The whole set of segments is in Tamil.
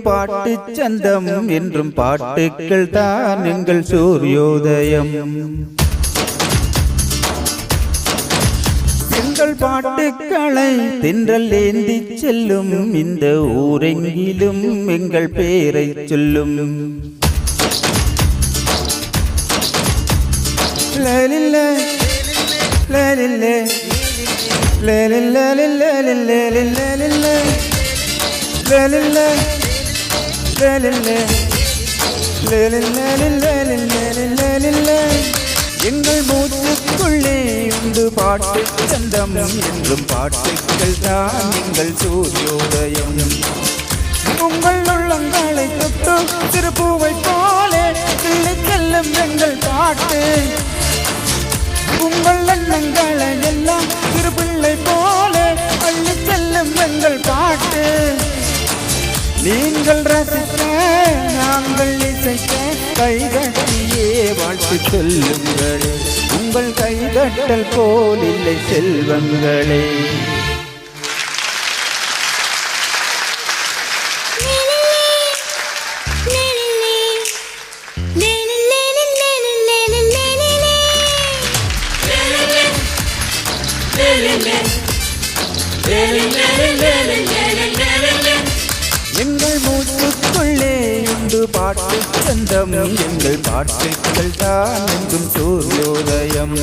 பாட்டு சந்தம் என்றும் பாட்டுக்கள் தான் எங்கள் சூரியோதயம். எங்கள் பாட்டுக்களை தென்றல் ஏந்தி செல்லும் இந்த ஊரெங்கிலும் எங்கள் பேரை சொல்லும். லேலில்லே லேலில்லே லேலில்லே லேலில்லே லேலில்லே லேலில்லே லேலில்லே லேலில்லே லேலில்லே. எங்கள் மூச்சுக்குள்ளே உண்டு பாட்டு சந்தம் என்றும் பாட்டுக்கள் தான் எங்கள் சூரியோதயம். உங்கள் உள்ளங்களை தொட்டு திருப்பூவை போலே கிள்ளி செல்லும் எங்கள் பாட்டு. உங்கள் எண்ணங்களை எல்லாம் திருப்பிள்ளை போலே அள்ளி செல்லும் எங்கள் பாட்டு. நீங்கள் ரசிக்க நாங்கள் இசைக்க கைதட்டியே வாழ்த்து சொல்லுங்களே. உங்கள் கைதட்டல் போல் இல்லை செல்வங்களே. எங்கள் மூச்சுக்குள்ளே உண்டு பாட்டு சந்தம் எங்கள் பாட்டுக்கள் தான் எங்கும் சூரியோதயம்.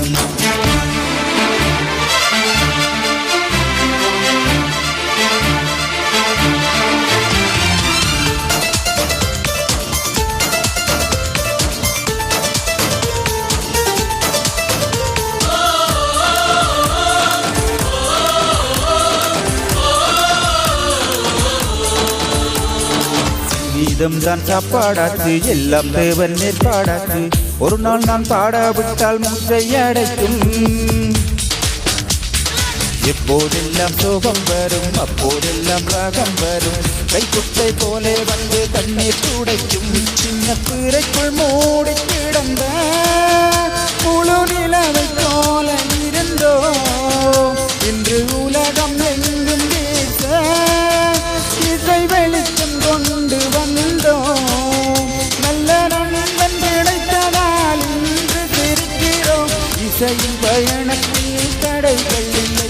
கீதம் தான் சாப்பாடாச்சு, எல்லாம் தேவன் ஏற்பாடாச்சு. ஒரு நாள் நான் பாடாவிட்டால் மூச்சை அடைக்கும். எப்போதெல்லாம் சோகம் வரும் அப்போதெல்லாம் ராகம் வரும். கைக்குட்டை போலே வந்து தண்ணீர் துடைக்கும். சின்ன பிறைக்குள் மூடி கிடந்த முழு நிலவை போல இருந்தோ இன்று உலகம் எங்கும் வீச இசை வெளிச்சம் கொண்டு வந்தோம். நல்ல நண்பன் கிடைத்ததால் இன்று சிரிக்கிறோம். இசையின் பயணத்தில் தடைகள் இல்லை,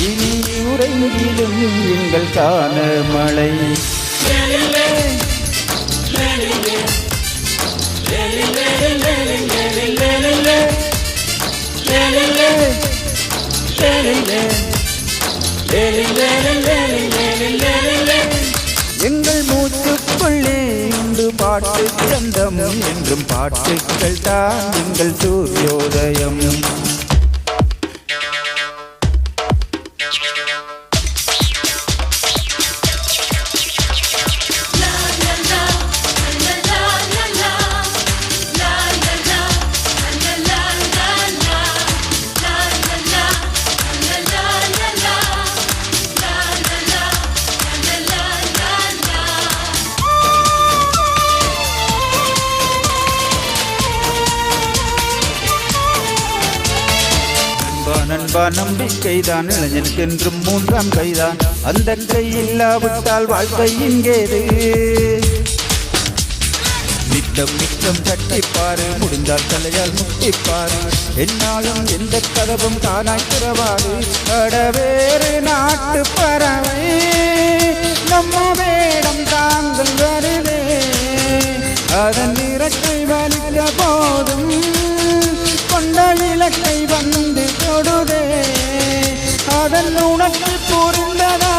இனி உறையிலும் எங்கள் காண மழை. எங்கள் மூச்சுக்குள்ளே உண்டு பாட்டு சந்தம் என்றும் பாட்டுக்கள் தான் எங்கள் சூரியோதயம். நண்பா நம்பிக்கைதான் இளைஞனுக்கென்றும் மூன்றாம் கைதான். அந்த கை இல்லாவிட்டால் வாழ்க்கை இங்கேது. நித்தம் நித்தம் தட்டிப்பாரு, முடிந்தால் தலையால் முட்டிப்பாரு. என்னாலும் எந்த கதவும் தானாய் திறவாது. வேறு நாட்டு பறவை நம்ம வேடம் தாங்கள் வருதே. அதன் இறக்கை வலிக்க போதும் கொண்ட இலக்கை வந்து தொடுதே. அதன் உனக்கு புரிந்ததா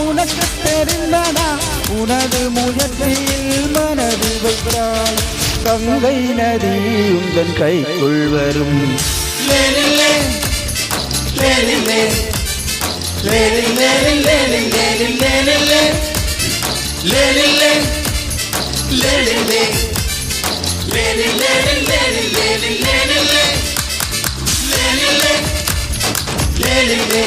உனக்கு தெரிந்ததா? உனது முயற்சியில் மனது வைக்கிறாய். கங்கை நதி உங்கள் கைக்குள் வரும். லேலிலே லேலிலே லேலிலே லேலிலே லேலிலே லேலிலே லேலிலே லேலிலே லேலிலே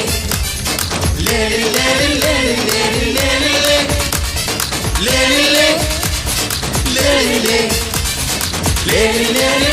Lady,